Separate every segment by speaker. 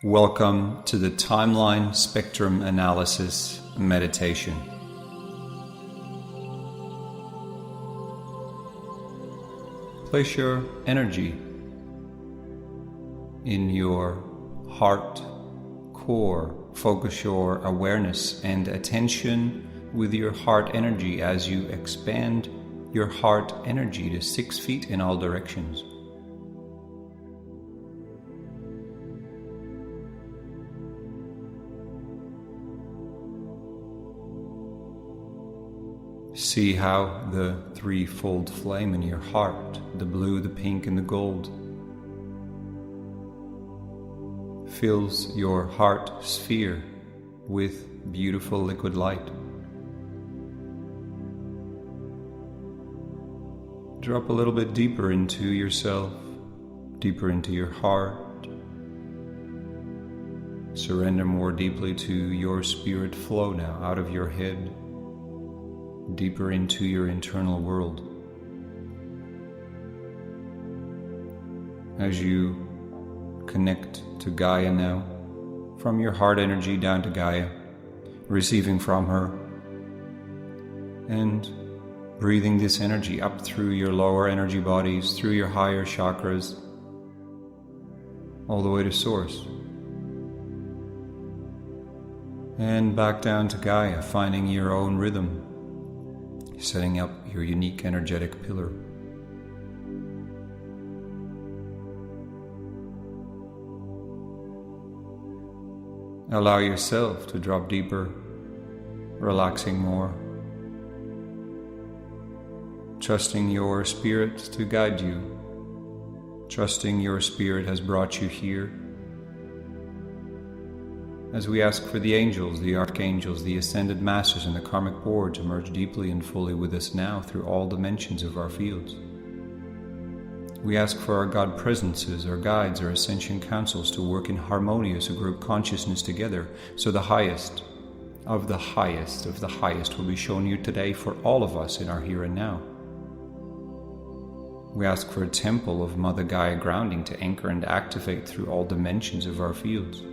Speaker 1: Welcome to the Timeline Spectrum Analysis Meditation. Place your energy in your heart core. Focus your awareness and attention with your heart energy as you expand your heart energy to 6 feet in all directions. See how the threefold flame in your heart, the blue, the pink, and the gold, fills your heart sphere with beautiful liquid light. Drop a little bit deeper into yourself, deeper into your heart. Surrender more deeply to your spirit flow now, out of your head, deeper into your internal world. As you connect to Gaia now, from your heart energy down to Gaia, receiving from her, and breathing this energy up through your lower energy bodies, through your higher chakras, all the way to Source. And back down to Gaia, finding your own rhythm, setting up your unique energetic pillar. Allow yourself to drop deeper, relaxing more, trusting your spirit to guide you, trusting your spirit has brought you here. As we ask for the angels, the archangels, the Ascended Masters, and the Karmic Board to merge deeply and fully with us now through all dimensions of our fields. We ask for our God presences, our guides, our ascension councils to work in harmonious group consciousness together, so the highest of the highest of the highest will be shown you today for all of us in our here and now. We ask for a temple of Mother Gaia grounding to anchor and activate through all dimensions of our fields.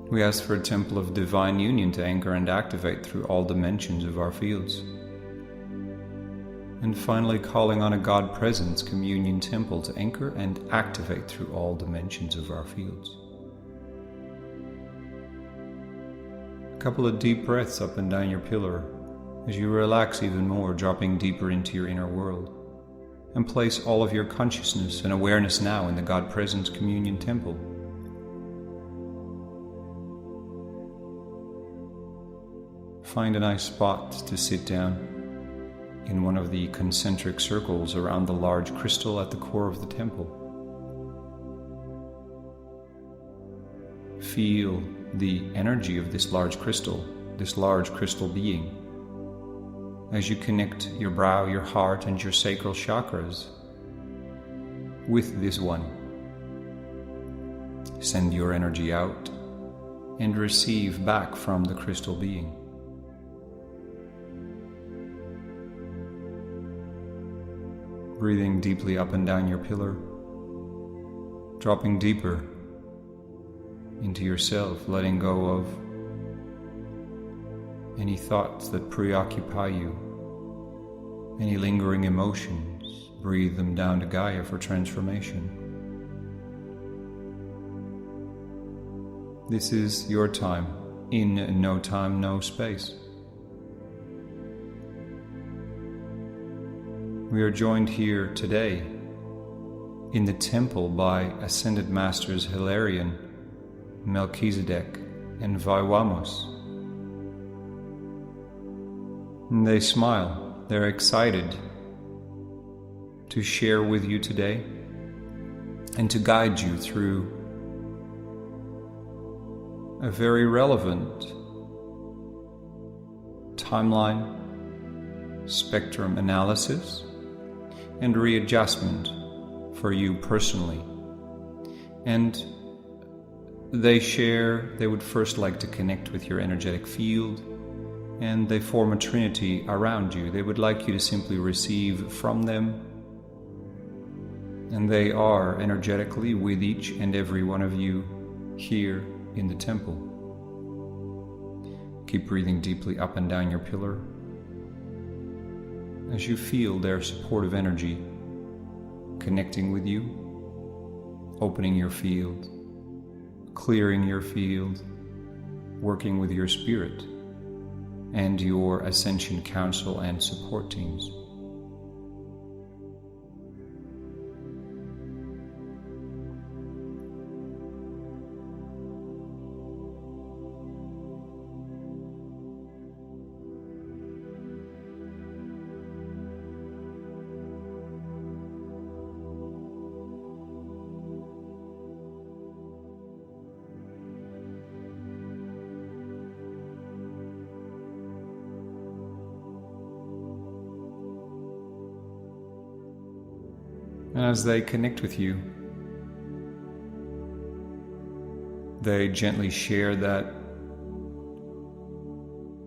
Speaker 1: We ask for a temple of divine union to anchor and activate through all dimensions of our fields. And finally, calling on a God Presence communion temple to anchor and activate through all dimensions of our fields. A couple of deep breaths up and down your pillar as you relax even more, dropping deeper into your inner world. And place all of your consciousness and awareness now in the God Presence communion temple. Find a nice spot to sit down in one of the concentric circles around the large crystal at the core of the temple. Feel the energy of this large crystal being, as you connect your brow, your heart, and your sacral chakras with this one. Send your energy out and receive back from the crystal being. Breathing deeply up and down your pillar, dropping deeper into yourself, letting go of any thoughts that preoccupy you, any lingering emotions. Breathe them down to Gaia for transformation. This is your time, in no time, no space. We are joined here today in the temple by Ascended Masters Hilarion, Melchizedek, and Vywamus. And they smile. They're excited to share with you today and to guide you through a very relevant timeline, spectrum analysis, and readjustment for you personally. And they would first like to connect with your energetic field, and they form a trinity around you. They would like you to simply receive from them and they are energetically with each and every one of you here in the temple. Keep breathing deeply up and down your pillar as you feel their supportive energy connecting with you, opening your field, clearing your field, working with your spirit and your Ascension Council and support teams. And as they connect with you, they gently share that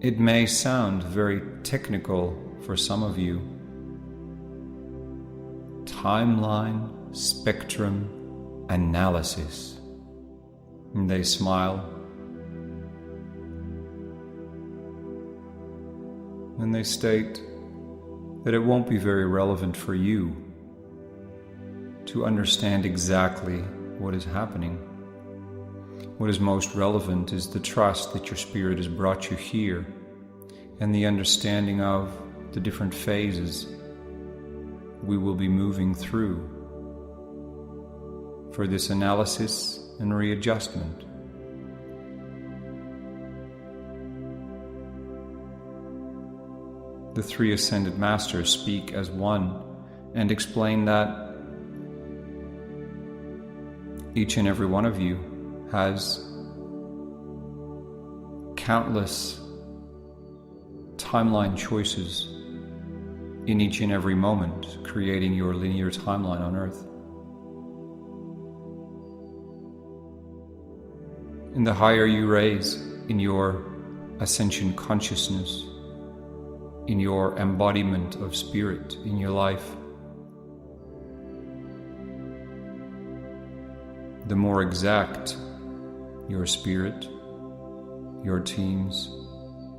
Speaker 1: it may sound very technical for some of you. Timeline, spectrum, analysis. And they smile. And they state that it won't be very relevant for you to understand exactly what is happening. What is most relevant is the trust that your spirit has brought you here and the understanding of the different phases we will be moving through for this analysis and readjustment. The three Ascended Masters speak as one and explain that each and every one of you has countless timeline choices in each and every moment, creating your linear timeline on Earth. And the higher you raise in your ascension consciousness, in your embodiment of spirit in your life, the more exact your spirit, your teams,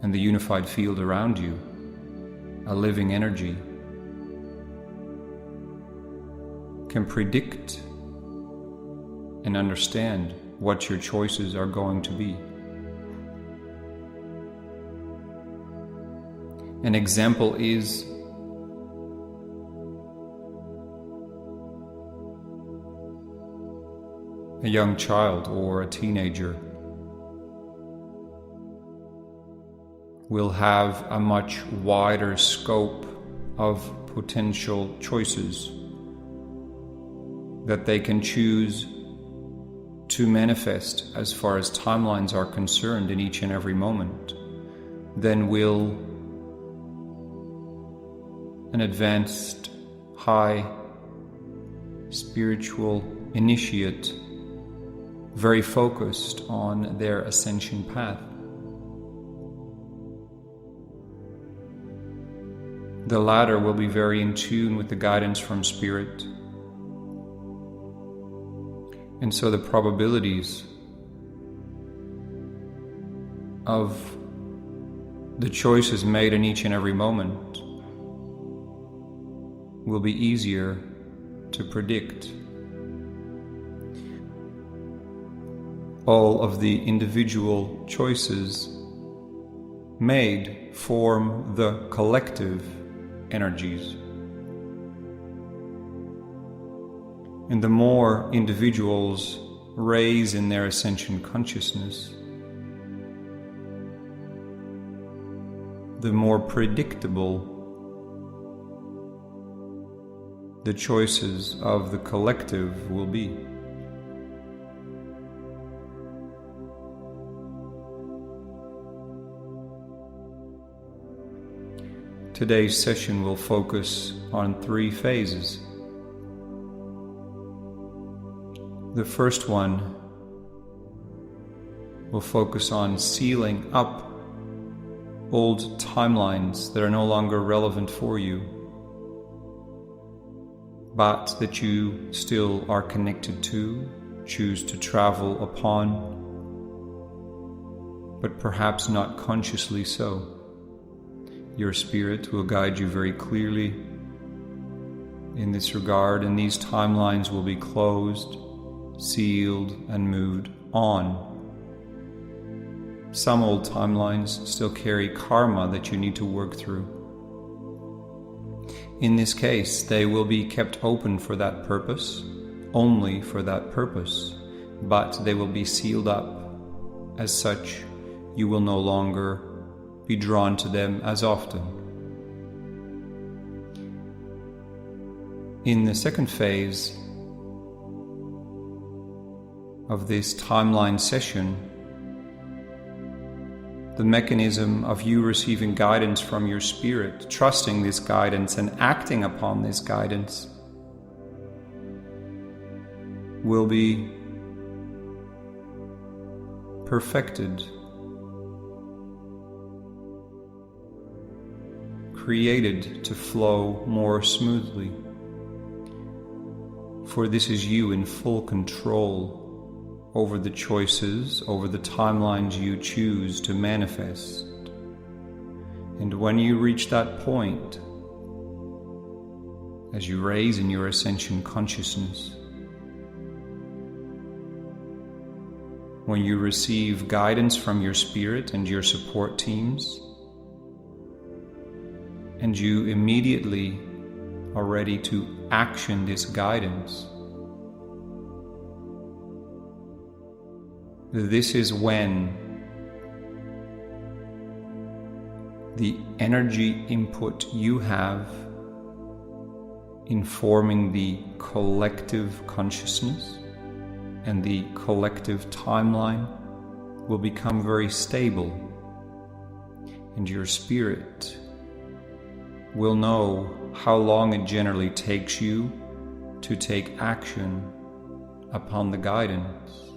Speaker 1: and the unified field around you, a living energy, can predict and understand what your choices are going to be. An example is a young child or a teenager will have a much wider scope of potential choices that they can choose to manifest as far as timelines are concerned in each and every moment than will an advanced, high, spiritual initiate very focused on their ascension path. The latter will be very in tune with the guidance from Spirit. And so the probabilities of the choices made in each and every moment will be easier to predict. All of the individual choices made form the collective energies. And the more individuals raise in their ascension consciousness, the more predictable the choices of the collective will be. Today's session will focus on 3 phases. The first one will focus on sealing up old timelines that are no longer relevant for you, but that you still are connected to, choose to travel upon, but perhaps not consciously so. Your spirit will guide you very clearly in this regard, and these timelines will be closed, sealed, and moved on. Some old timelines still carry karma that you need to work through. In this case, they will be kept open for that purpose, only for that purpose, but they will be sealed up. As such, you will no longer be drawn to them as often. In the second phase of this timeline session, the mechanism of you receiving guidance from your spirit, trusting this guidance and acting upon this guidance, will be perfected, created to flow more smoothly. For this is you in full control over the choices, over the timelines you choose to manifest. And when you reach that point, as you raise in your ascension consciousness, when you receive guidance from your spirit and your support teams, and you immediately are ready to action this guidance, this is when the energy input you have in forming the collective consciousness and the collective timeline will become very stable, and your spirit will know how long it generally takes you to take action upon the guidance.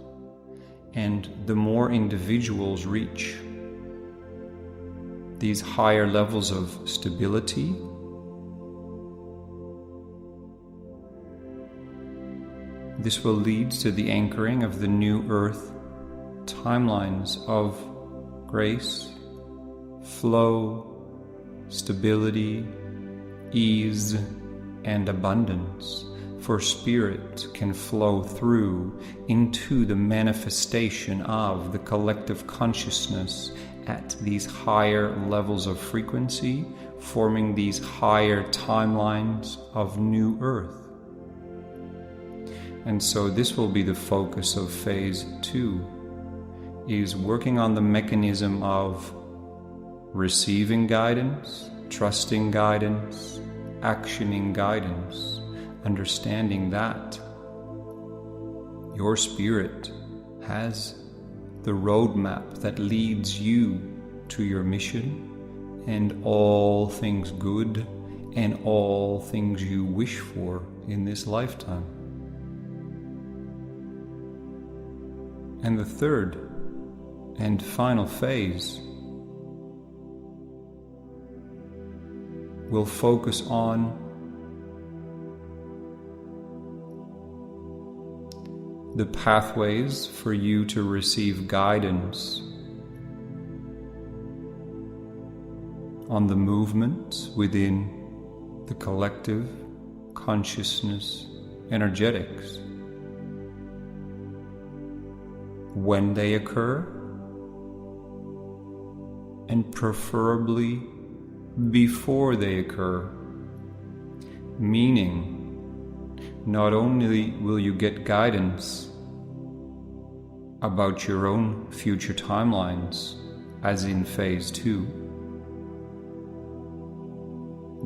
Speaker 1: And the more individuals reach these higher levels of stability, this will lead to the anchoring of the new earth timelines of grace, flow, stability, ease, and abundance. For spirit can flow through into the manifestation of the collective consciousness at these higher levels of frequency, forming these higher timelines of new earth. And so this will be the focus of phase 2, is working on the mechanism of receiving guidance, trusting guidance, actioning guidance, understanding that your spirit has the roadmap that leads you to your mission and all things good and all things you wish for in this lifetime. And the third and final phase will focus on the pathways for you to receive guidance on the movement within the collective consciousness energetics, when they occur, and preferably before they occur, meaning not only will you get guidance about your own future timelines, as in phase 2,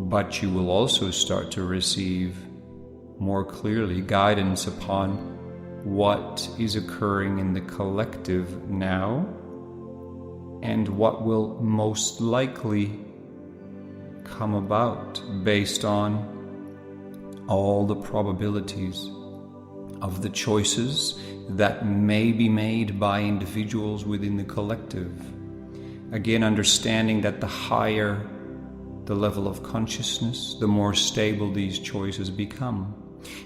Speaker 1: but you will also start to receive more clearly guidance upon what is occurring in the collective now and what will most likely come about based on all the probabilities of the choices that may be made by individuals within the collective. Again, understanding that the higher the level of consciousness, the more stable these choices become.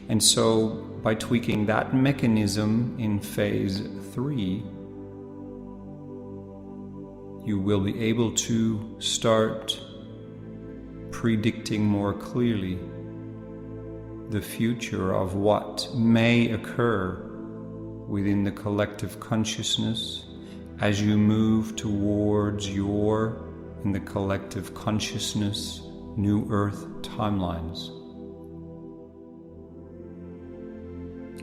Speaker 1: And so, by tweaking that mechanism in phase 3, you will be able to start predicting more clearly the future of what may occur within the collective consciousness as you move towards your, in the collective consciousness, New Earth timelines.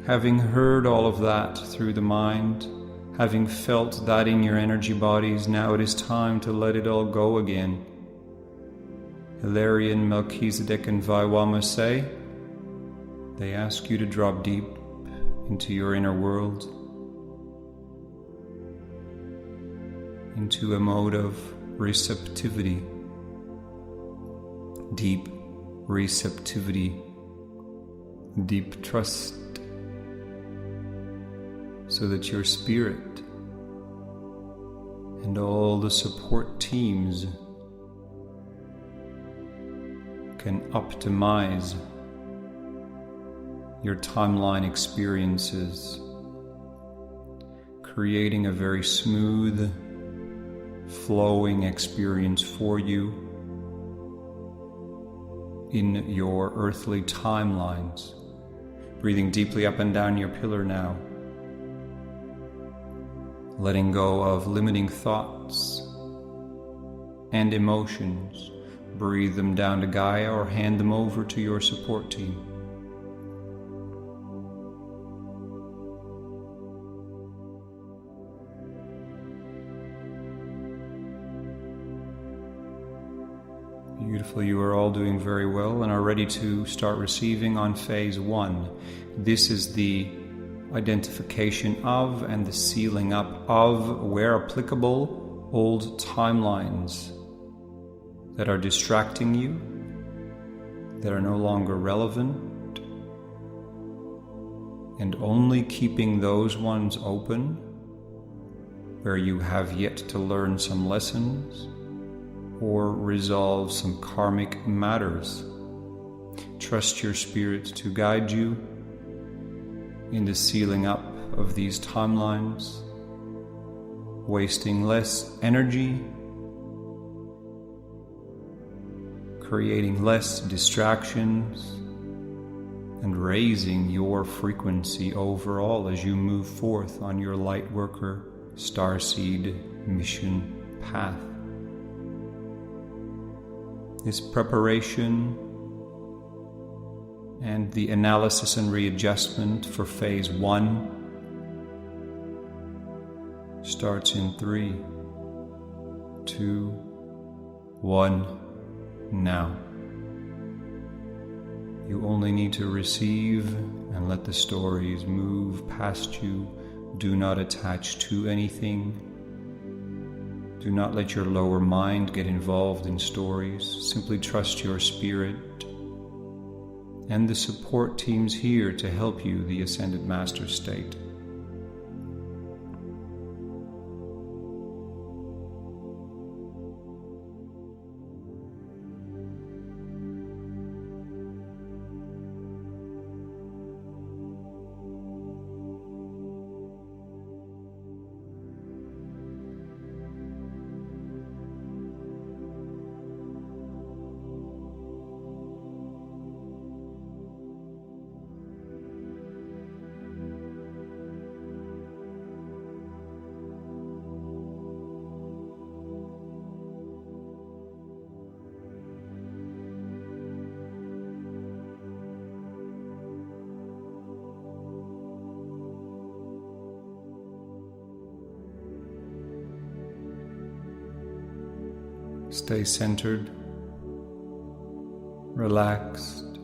Speaker 1: Having heard all of that through the mind, having felt that in your energy bodies, now it is time to let it all go again. Hilarion, Melchizedek, and Vywamus say, they ask you to drop deep into your inner world, into a mode of receptivity, deep receptivity, deep trust, so that your spirit and all the support teams can optimize your timeline experiences, creating a very smooth, flowing experience for you in your earthly timelines. Breathing deeply up and down your pillar now, letting go of limiting thoughts and emotions. Breathe them down to Gaia or hand them over to your support team. Beautiful, you are all doing very well and are ready to start receiving on phase 1. This is the identification of and the sealing up of, where applicable, old timelines that are distracting you, that are no longer relevant, and only keeping those ones open where you have yet to learn some lessons or resolve some karmic matters. Trust your spirit to guide you in the sealing up of these timelines, wasting less energy, creating less distractions, and raising your frequency overall as you move forth on your Lightworker Starseed mission path. This preparation and the analysis and readjustment for phase 1 starts in 3, 2, 1, now. You only need to receive and let the stories move past you. Do not attach to anything. Do not let your lower mind get involved in stories. Simply trust your spirit and the support teams here to help you, the Ascended Master state. Stay centered, relaxed.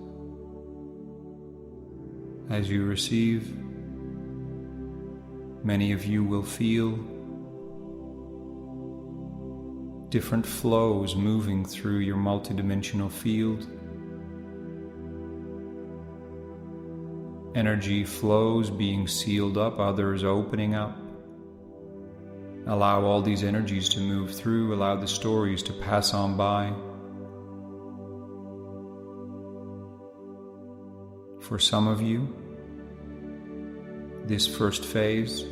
Speaker 1: As you receive, many of you will feel different flows moving through your multidimensional field. Energy flows being sealed up, others opening up. Allow all these energies to move through, allow the stories to pass on by. For some of you, this first phase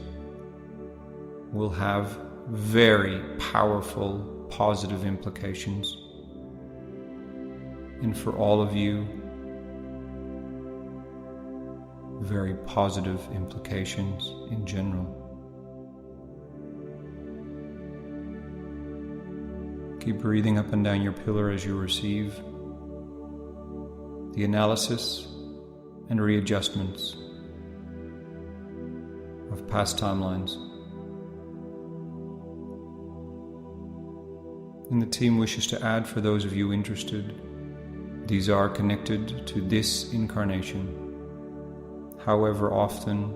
Speaker 1: will have very powerful positive implications. And for all of you, very positive implications in general. Keep breathing up and down your pillar as you receive the analysis and readjustments of past timelines. And the team wishes to add, for those of you interested, these are connected to this incarnation. However, often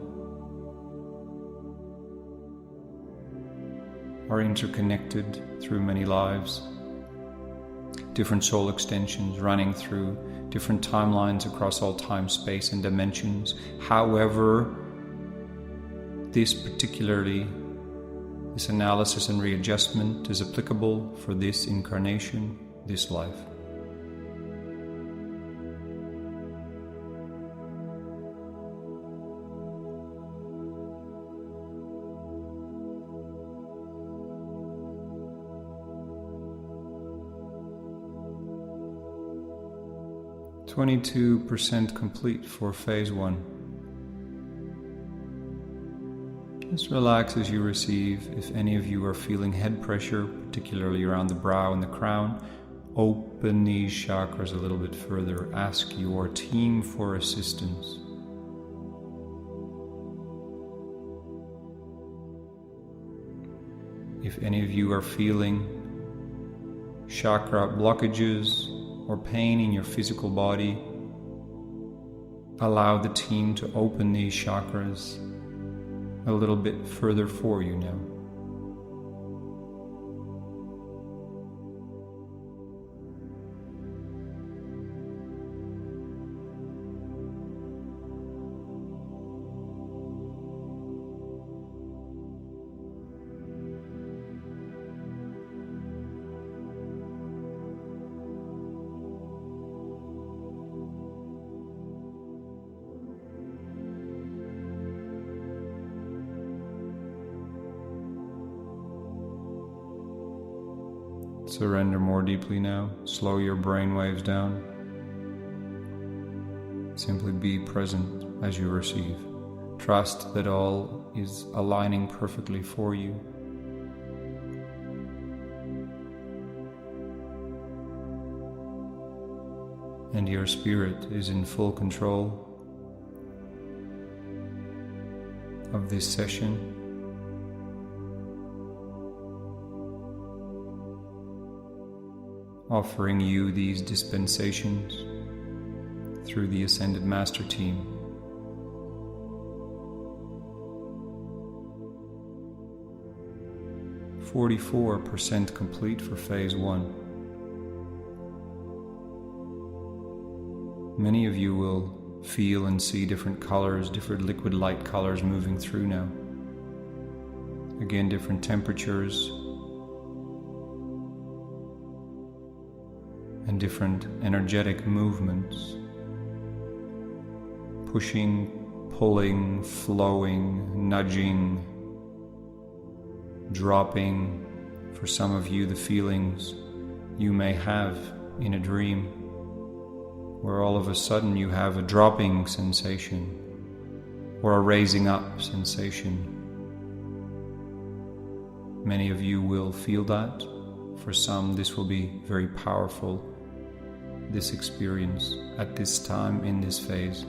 Speaker 1: are interconnected through many lives, different soul extensions running through different timelines across all time, space, and dimensions. However, this analysis and readjustment is applicable for this incarnation, this life. %22 complete for phase 1. Just relax as you receive. If any of you are feeling head pressure, particularly around the brow and the crown, open these chakras a little bit further. Ask your team for assistance. If any of you are feeling chakra blockages or pain in your physical body, allow the team to open these chakras a little bit further for you now. Surrender more deeply now. Slow your brain waves down. Simply be present as you receive. Trust that all is aligning perfectly for you. And your spirit is in full control of this session. Offering you these dispensations through the Ascended Master team. %44 complete for phase 1. Many of you will feel and see different colors, different liquid light colors moving through now. Again, different temperatures and different energetic movements, pushing, pulling, flowing, nudging, dropping. For some of you, the feelings you may have in a dream, where all of a sudden you have a dropping sensation or a raising up sensation. Many of you will feel that. For some, this will be very powerful, this experience at this time in this phase.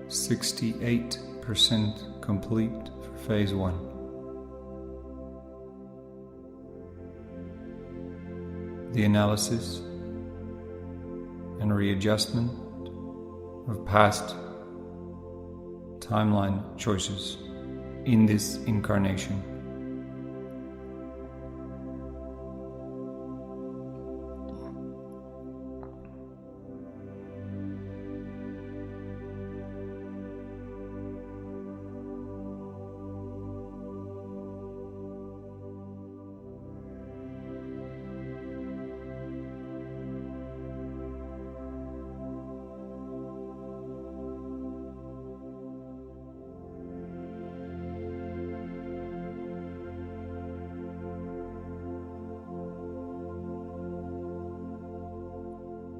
Speaker 1: 68% complete for Phase 1. The analysis and readjustment of past timeline choices in this incarnation.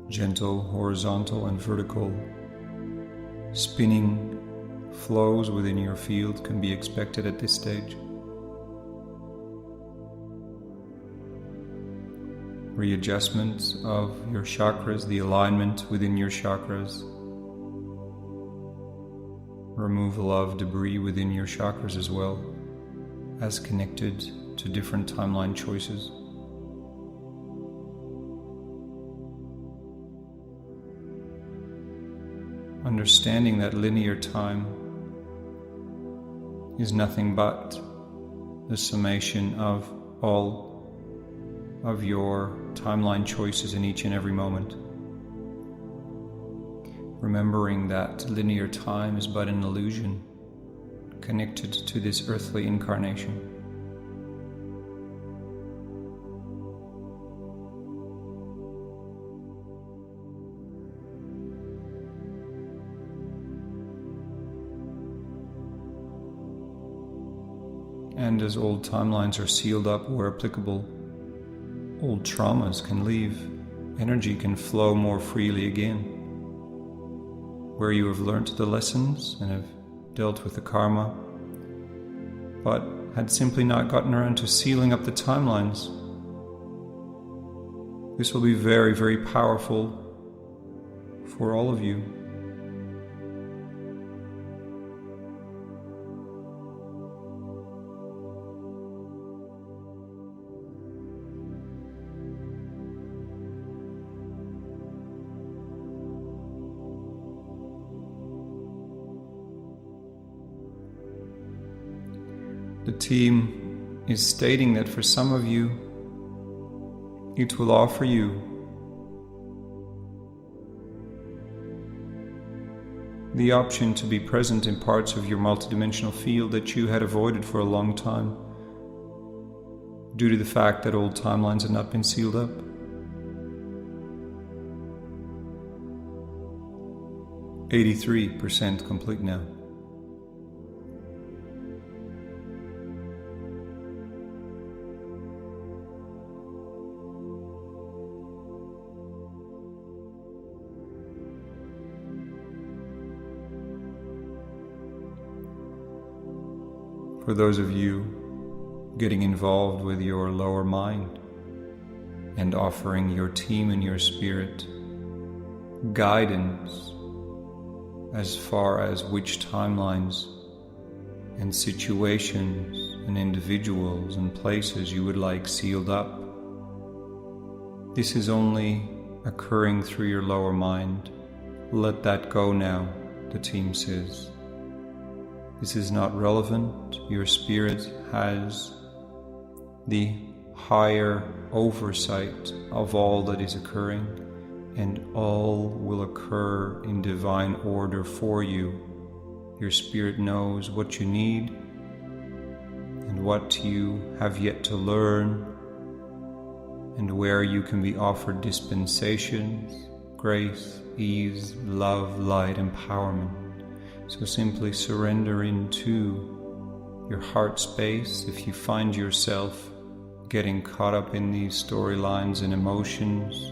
Speaker 1: Gentle, horizontal and vertical spinning flows within your field can be expected at this stage. Readjustments of your chakras, the alignment within your chakras. Removal of debris within your chakras as well, as connected to different timeline choices. Understanding that linear time is nothing but the summation of all of your timeline choices in each and every moment. Remembering that linear time is but an illusion connected to this earthly incarnation. And as old timelines are sealed up where applicable, old traumas can leave, energy can flow more freely again. Where you have learnt the lessons and have dealt with the karma, but had simply not gotten around to sealing up the timelines. This will be very, very powerful for all of you. The team is stating that for some of you, it will offer you the option to be present in parts of your multidimensional field that you had avoided for a long time due to the fact that old timelines had not been sealed up. %83 complete now. For those of you getting involved with your lower mind and offering your team and your spirit guidance as far as which timelines and situations and individuals and places you would like sealed up, this is only occurring through your lower mind. Let that go now, the team says. This is not relevant. Your spirit has the higher oversight of all that is occurring, and all will occur in divine order for you. Your spirit knows what you need and what you have yet to learn, and where you can be offered dispensations, grace, ease, love, light, empowerment. So simply surrender into your heart space if you find yourself getting caught up in these storylines and emotions,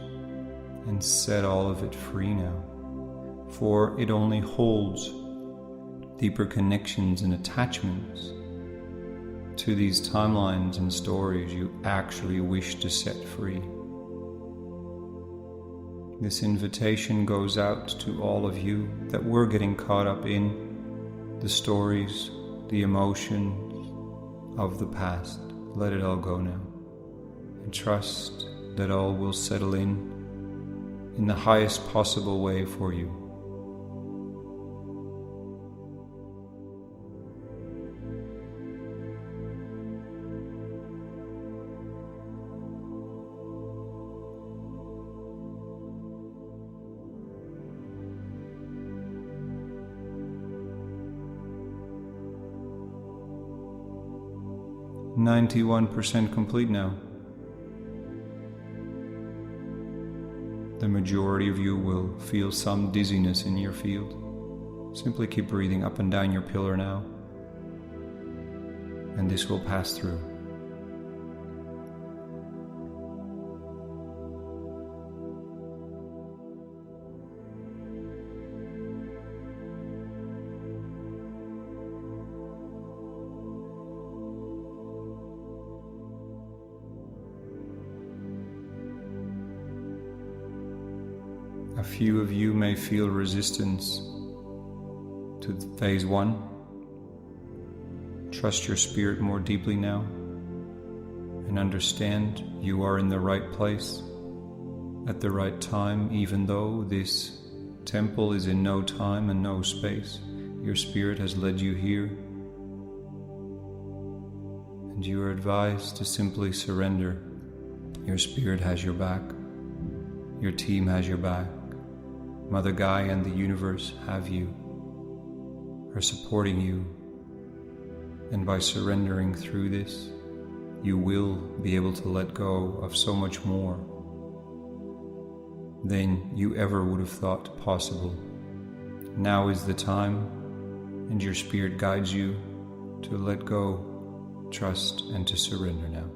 Speaker 1: and set all of it free now. For it only holds deeper connections and attachments to these timelines and stories you actually wish to set free. This invitation goes out to all of you that we're getting caught up in the stories, the emotions of the past. Let it all go now. And trust that all will settle in the highest possible way for you. "91% complete now. The majority of you will feel some dizziness in your field. Simply keep breathing up and down your pillar now, and this will pass through. A few of you may feel resistance to phase 1. Trust your spirit more deeply now and understand you are in the right place at the right time. Even though this temple is in no time and no space, your spirit has led you here, and you are advised to simply surrender. Your spirit has your back. Your team has your back. Mother Gaia and the universe have you, are supporting you, and by surrendering through this, you will be able to let go of so much more than you ever would have thought possible. Now is the time, and your spirit guides you to let go, trust, and to surrender now.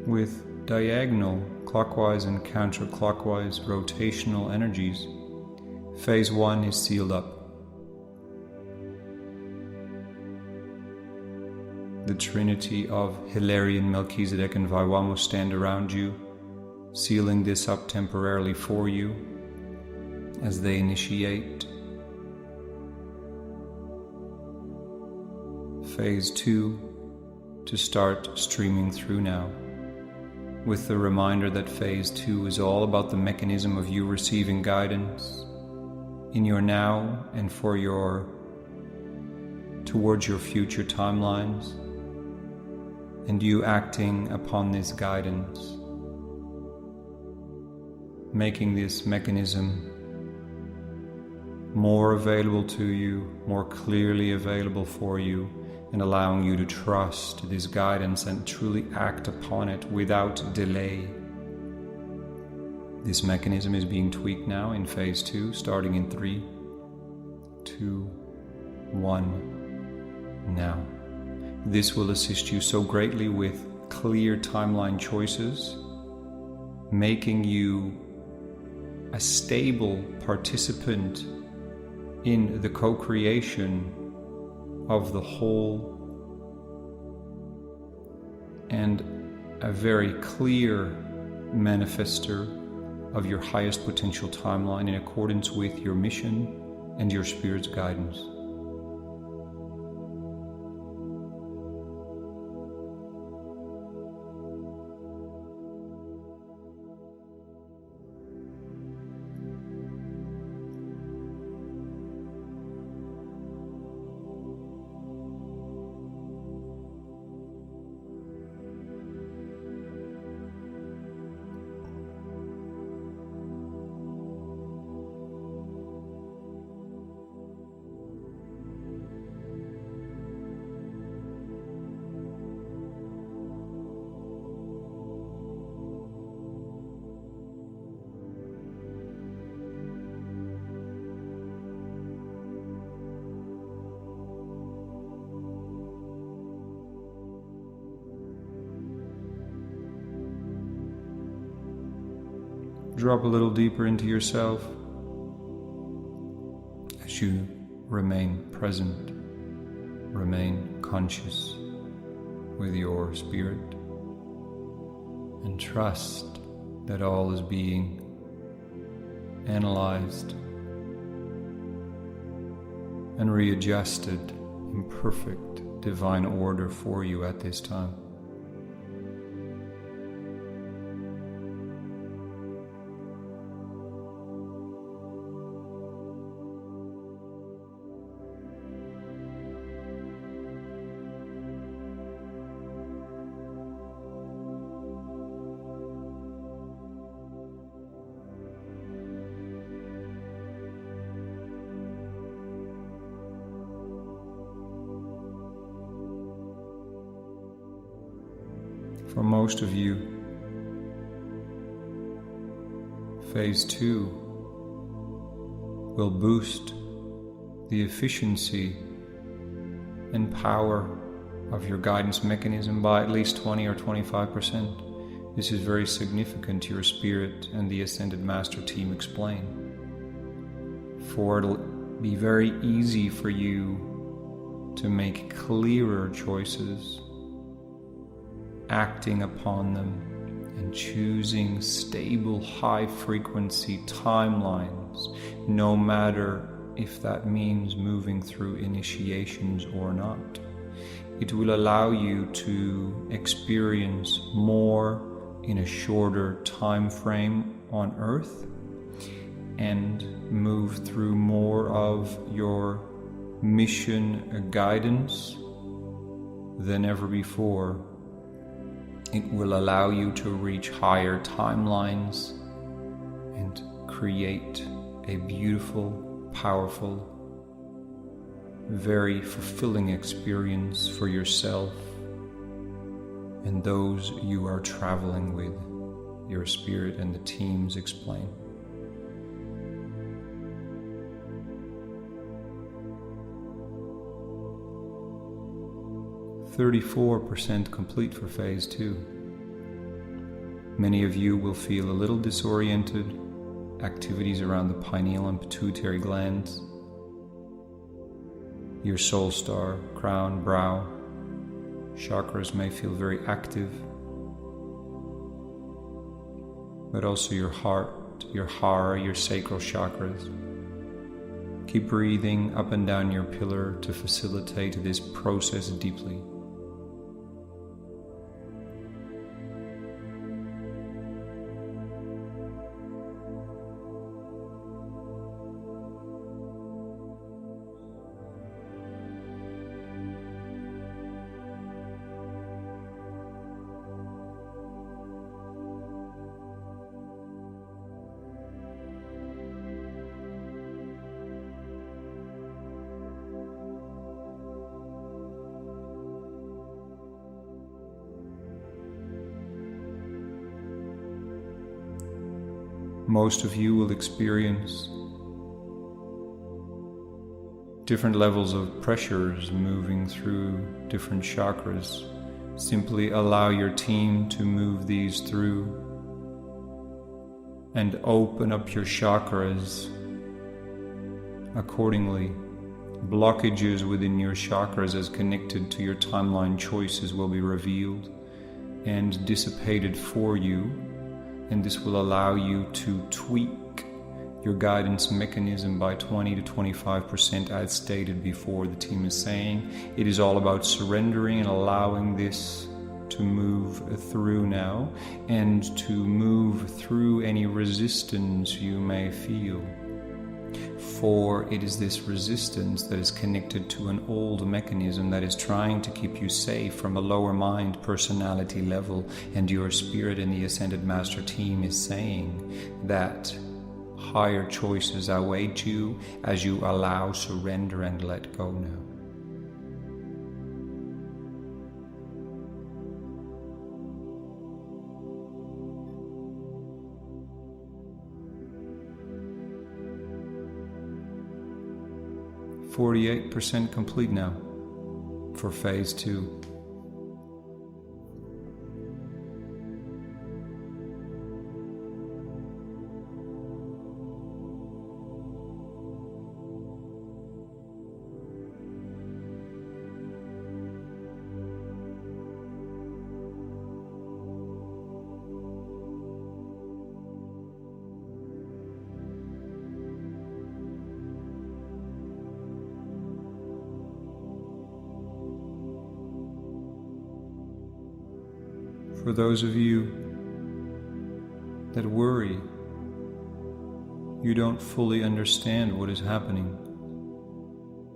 Speaker 1: With diagonal, clockwise and counterclockwise rotational energies, phase 1 is sealed up. The Trinity of Hilarion, Melchizedek and Vywamus stand around you, sealing this up temporarily for you as they initiate phase 2 to start streaming through now, with the reminder that phase 2 is all about the mechanism of you receiving guidance in your now and towards your future timelines, and you acting upon this guidance, making this mechanism more available to you, more clearly available for you, and allowing you to trust this guidance and truly act upon it without delay. This mechanism is being tweaked now in phase 2, starting in 3, 2, 1, now. This will assist you so greatly with clear timeline choices, making you a stable participant in the co-creation of the whole, and a very clear manifester of your highest potential timeline in accordance with your mission and your spirit's guidance. drop a little deeper into yourself as you remain present, remain conscious with your spirit, and trust that all is being analyzed and readjusted in perfect divine order for you at this time. For most of you, Phase 2 will boost the efficiency and power of your guidance mechanism by at least 20 or 25%. This is very significant, your spirit and the Ascended Master team explain. For it'll be very easy for you to make clearer choices, acting upon them and choosing stable high-frequency timelines, no matter if that means moving through initiations or not. It will allow you to experience more in a shorter time frame on Earth and move through more of your mission guidance than ever before. It will allow you to reach higher timelines and create a beautiful, powerful, very fulfilling experience for yourself and those you are traveling with. Your spirit and the teams explain. "34% complete for Phase 2. Many of you will feel a little disoriented, activities around the pineal and pituitary glands, your soul star, crown, brow, chakras may feel very active, but also your heart, your hara, your sacral chakras. Keep breathing up and down your pillar to facilitate this process deeply. Most of you will experience different levels of pressures moving through different chakras. Simply allow your team to move these through and open up your chakras accordingly. Blockages within your chakras as connected to your timeline choices will be revealed and dissipated for you. And this will allow you to tweak your guidance mechanism by 20 to 25%, as stated before. The team is saying it is all about surrendering and allowing this to move through now and to move through any resistance you may feel. For it is this resistance that is connected to an old mechanism that is trying to keep you safe from a lower mind personality level, and your spirit in the Ascended Master team is saying that higher choices await you as you allow, surrender, and let go now. "48% complete now for Phase 2. For those of you that worry, you don't fully understand what is happening.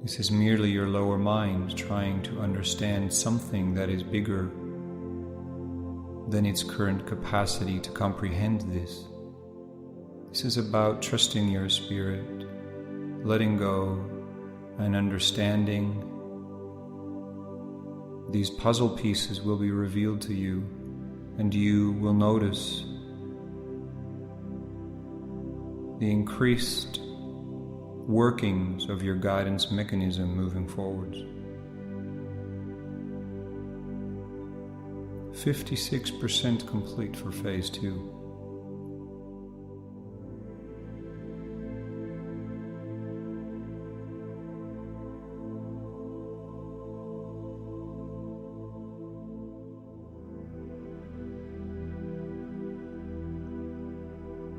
Speaker 1: This is merely your lower mind trying to understand something that is bigger than its current capacity to comprehend this. This is about trusting your spirit, letting go, and understanding. These puzzle pieces will be revealed to you, and you will notice the increased workings of your guidance mechanism moving forwards. 56% complete for phase 2.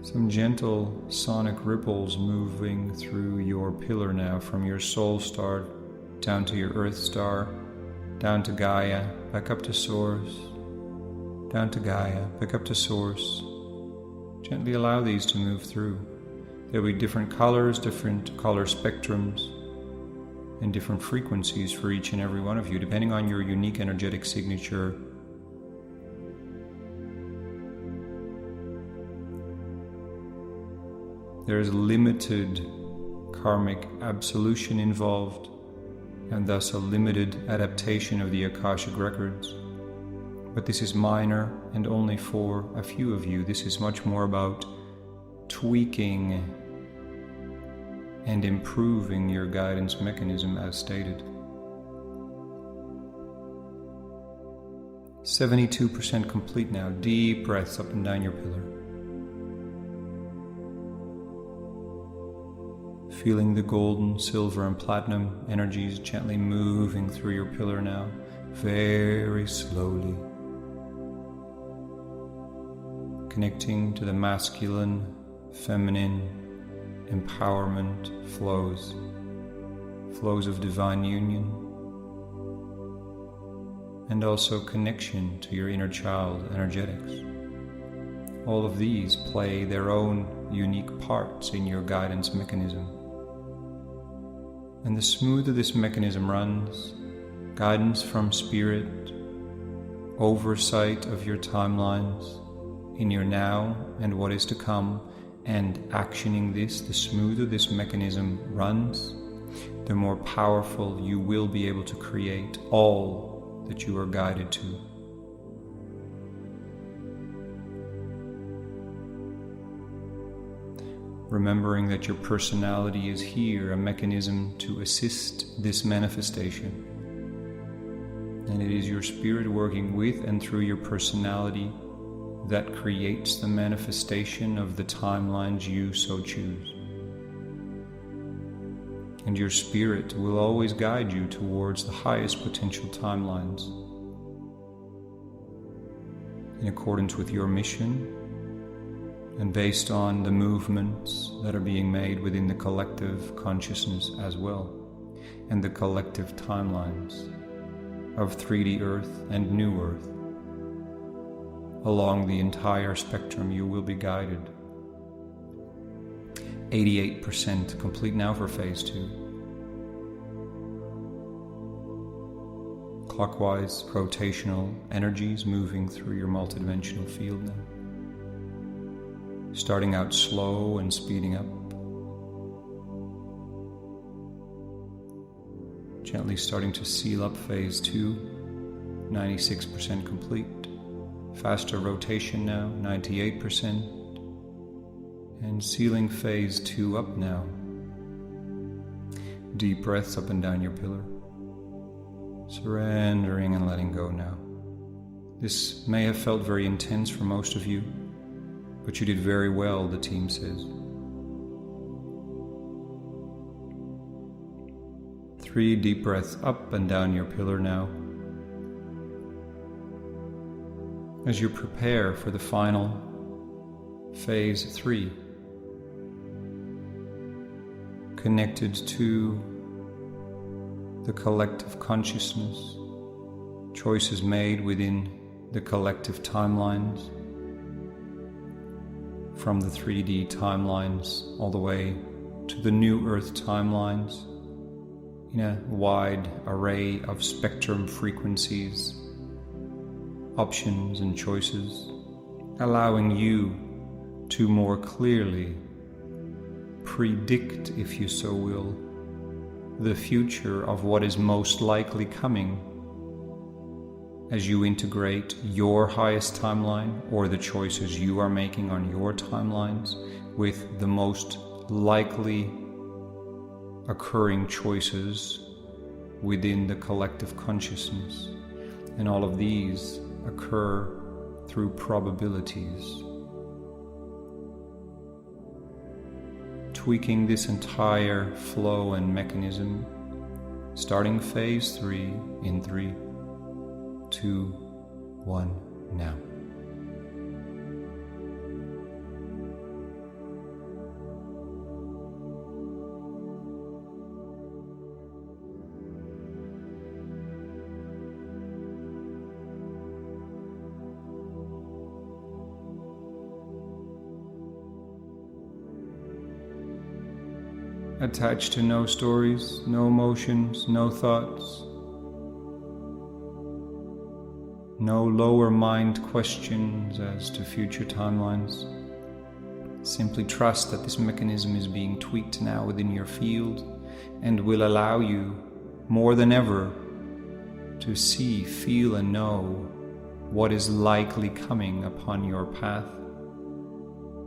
Speaker 1: Some gentle sonic ripples moving through your pillar now, from your soul star down to your earth star, down to Gaia, back up to source, down to Gaia, back up to source. Gently allow these to move through. There will be different colors, different color spectrums, and different frequencies for each and every one of you, depending on your unique energetic signature. There is limited karmic absolution involved, and thus a limited adaptation of the Akashic records. But this is minor and only for a few of you. This is much more about tweaking and improving your guidance mechanism as stated. 72% complete now. Deep breaths up and down your pillar. Feeling the golden, silver, and platinum energies gently moving through your pillar now, very slowly. Connecting to the masculine, feminine, empowerment flows of divine union, and also connection to your inner child energetics. All of these play their own unique parts in your guidance mechanism. And the smoother this mechanism runs, guidance from spirit, oversight of your timelines in your now and what is to come, and actioning this, the smoother this mechanism runs, the more powerful you will be able to create all that you are guided to. Remembering that your personality is here, a mechanism to assist this manifestation. And it is your spirit working with and through your personality that creates the manifestation of the timelines you so choose. And your spirit will always guide you towards the highest potential timelines in accordance with your mission, and based on the movements that are being made within the collective consciousness as well, and the collective timelines of 3D Earth and New Earth. Along the entire spectrum you will be guided. 88% complete now for phase 2. Clockwise rotational energies moving through your multidimensional field now. Starting out slow and speeding up. Gently starting to seal up phase 2, 96% complete. Faster rotation now, 98%. And sealing phase 2 up now. Deep breaths up and down your pillar. Surrendering and letting go now. This may have felt very intense for most of you, but you did very well, the team says. 3 deep breaths up and down your pillar now. As you prepare for the final phase 3, connected to the collective consciousness, choices made within the collective timelines, from the 3D timelines all the way to the new Earth timelines, in a wide array of spectrum frequencies, options and choices, allowing you to more clearly predict, if you so will, the future of what is most likely coming as you integrate your highest timeline or the choices you are making on your timelines with the most likely occurring choices within the collective consciousness. And all of these occur through probabilities. Tweaking this entire flow and mechanism, starting phase 3 in 3, 2, 1, now. Attached to no stories, no emotions, no thoughts, no lower mind questions as to future timelines. Simply trust that this mechanism is being tweaked now within your field and will allow you more than ever to see, feel and know what is likely coming upon your path,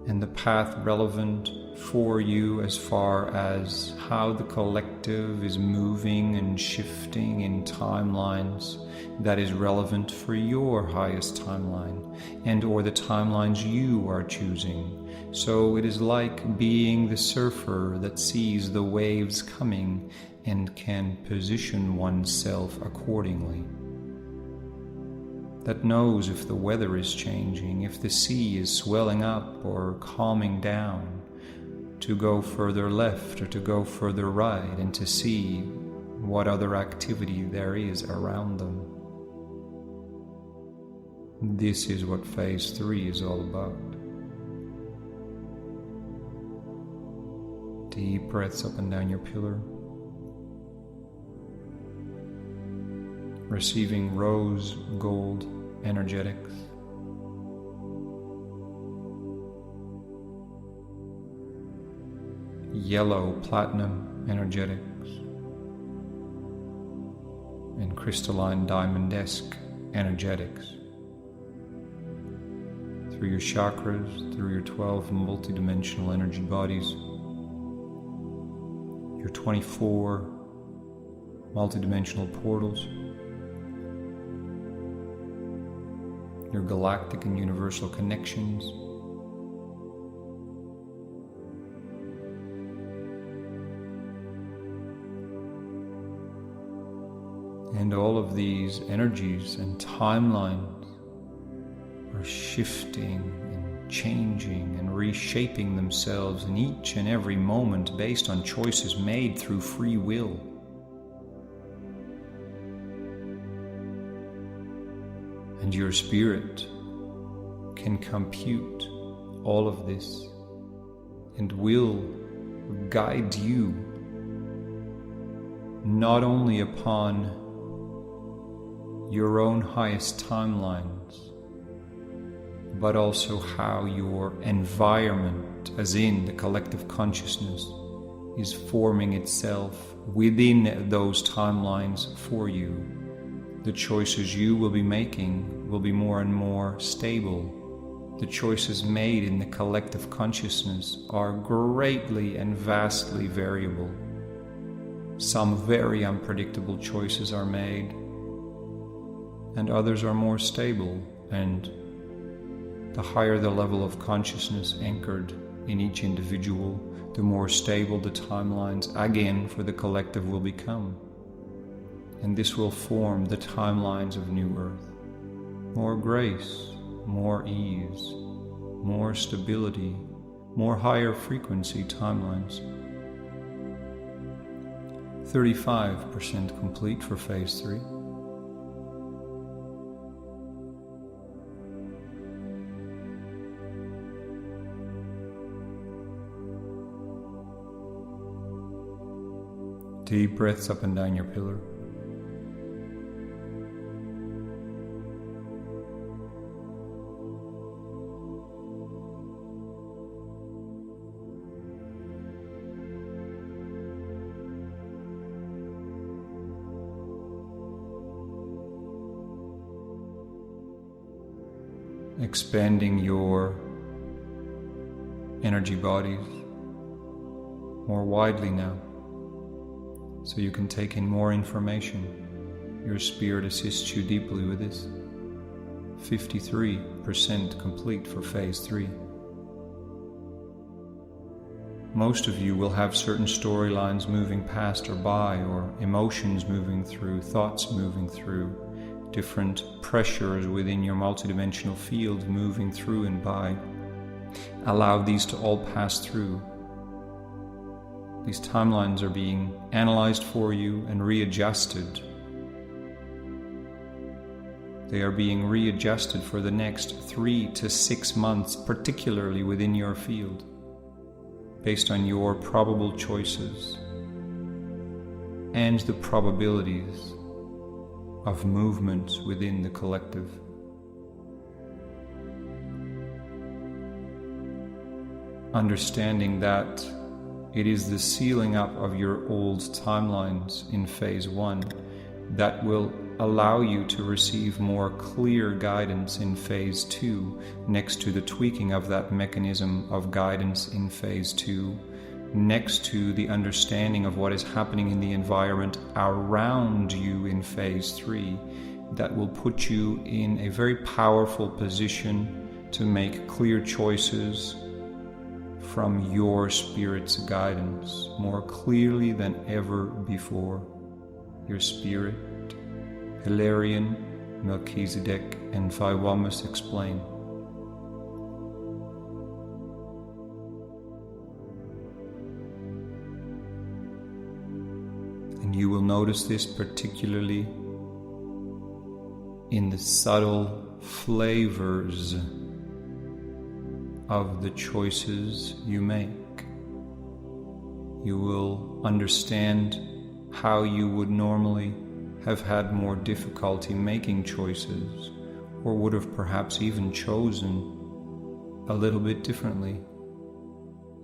Speaker 1: and the path relevant for you as far as how the collective is moving and shifting in timelines that is relevant for your highest timeline and or the timelines you are choosing. So it is like being the surfer that sees the waves coming and can position oneself accordingly, that knows if the weather is changing, if the sea is swelling up or calming down, to go further left or to go further right, and to see what other activity there is around them. This is what phase 3 is all about. Deep breaths up and down your pillar, receiving rose gold energetics, yellow platinum energetics, and crystalline diamond-esque energetics through your chakras, through your 12 multidimensional energy bodies, your 24 multidimensional portals, your galactic and universal connections, and all of these energies and timelines are shifting and changing and reshaping themselves in each and every moment based on choices made through free will. And your spirit can compute all of this and will guide you not only upon your own highest timelines, but also how your environment, as in the collective consciousness, is forming itself within those timelines for you. The choices you will be making will be more and more stable. The choices made in the collective consciousness are greatly and vastly variable. Some very unpredictable choices are made, and others are more stable, and the higher the level of consciousness anchored in each individual, the more stable the timelines again for the collective will become. And this will form the timelines of New Earth. More grace, more ease, more stability, more higher frequency timelines. 35% complete for phase 3. Deep breaths up and down your pillar. Expanding your energy bodies more widely now, so you can take in more information. Your spirit assists you deeply with this. 53% complete for phase 3. Most of you will have certain storylines moving past or by, or emotions moving through, thoughts moving through, different pressures within your multidimensional field moving through and by. Allow these to all pass through. These timelines are being analyzed for you and readjusted. They are being readjusted for the next 3 to 6 months, particularly within your field, based on your probable choices and the probabilities of movement within the collective. Understanding that it is the sealing up of your old timelines in phase 1 that will allow you to receive more clear guidance in phase 2, next to the tweaking of that mechanism of guidance in phase 2, next to the understanding of what is happening in the environment around you in phase 3, that will put you in a very powerful position to make clear choices from your spirit's guidance more clearly than ever before. Your spirit, Hilarion, Melchizedek, and Vywamus explain. And you will notice this particularly in the subtle flavors of the choices you make. You will understand how you would normally have had more difficulty making choices, or would have perhaps even chosen a little bit differently.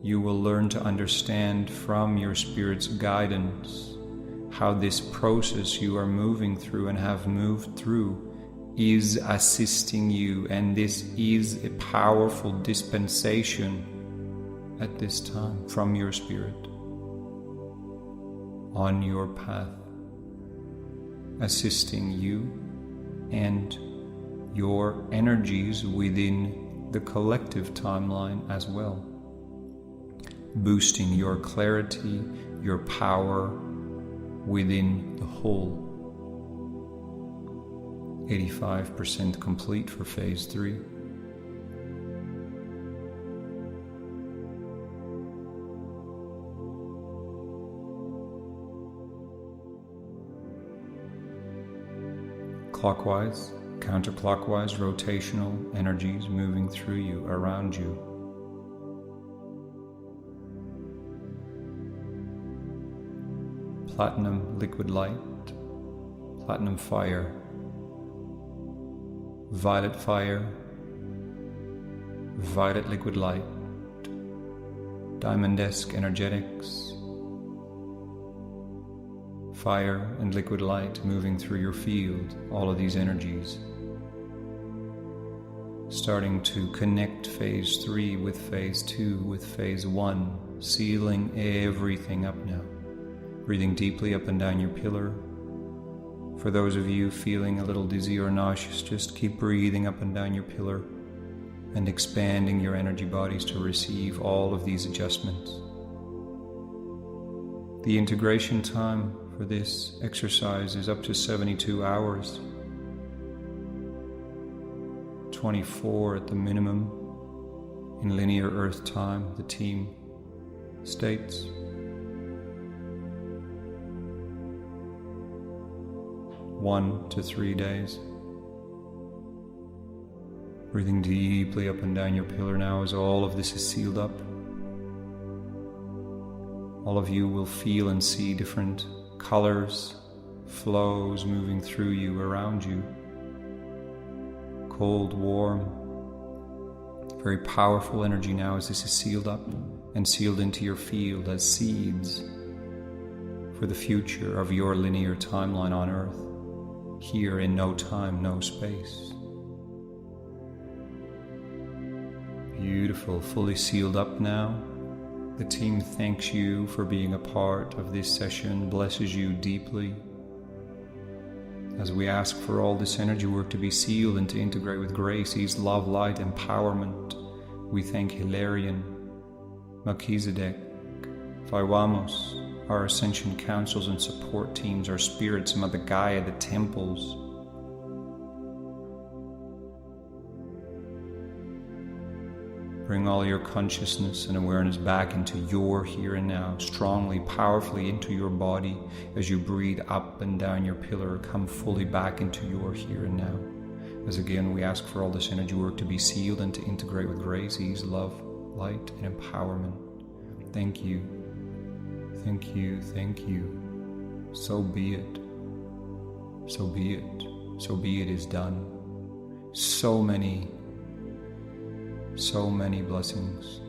Speaker 1: You will learn to understand from your spirit's guidance how this process you are moving through and have moved through is assisting you, and this is a powerful dispensation at this time from your spirit on your path, assisting you and your energies within the collective timeline as well, boosting your clarity, your power within the whole. 85% complete for phase 3. Clockwise, counterclockwise, rotational energies moving through you, around you. Platinum liquid light, platinum fire, violet fire, violet liquid light, diamond-esque energetics, fire and liquid light moving through your field, all of these energies starting to connect phase 3 with phase 2 with phase 1, sealing everything up now. Breathing deeply up and down your pillar. For those of you feeling a little dizzy or nauseous, just keep breathing up and down your pillar and expanding your energy bodies to receive all of these adjustments. The integration time for this exercise is up to 72 hours, 24 at the minimum in linear Earth time, the team states. 1 to 3 days. Breathing deeply up and down your pillar now as all of this is sealed up. All of you will feel and see different colors, flows moving through you, around you. Cold, warm, very powerful energy now as this is sealed up and sealed into your field as seeds for the future of your linear timeline on Earth, here in no time, no space. Beautiful, fully sealed up now. The team thanks you for being a part of this session, blesses you deeply. As we ask for all this energy work to be sealed and to integrate with grace, ease, love, light, empowerment, we thank Hilarion, Melchizedek, Vywamus, our ascension councils and support teams, our spirits, Mother Gaia, the temples. Bring all your consciousness and awareness back into your here and now, strongly, powerfully into your body as you breathe up and down your pillar. Come fully back into your here and now. As again, we ask for all this energy work to be sealed and to integrate with grace, ease, love, light, and empowerment. Thank you. Thank you. Thank you. So be it. So be it. So be it is done. So many blessings.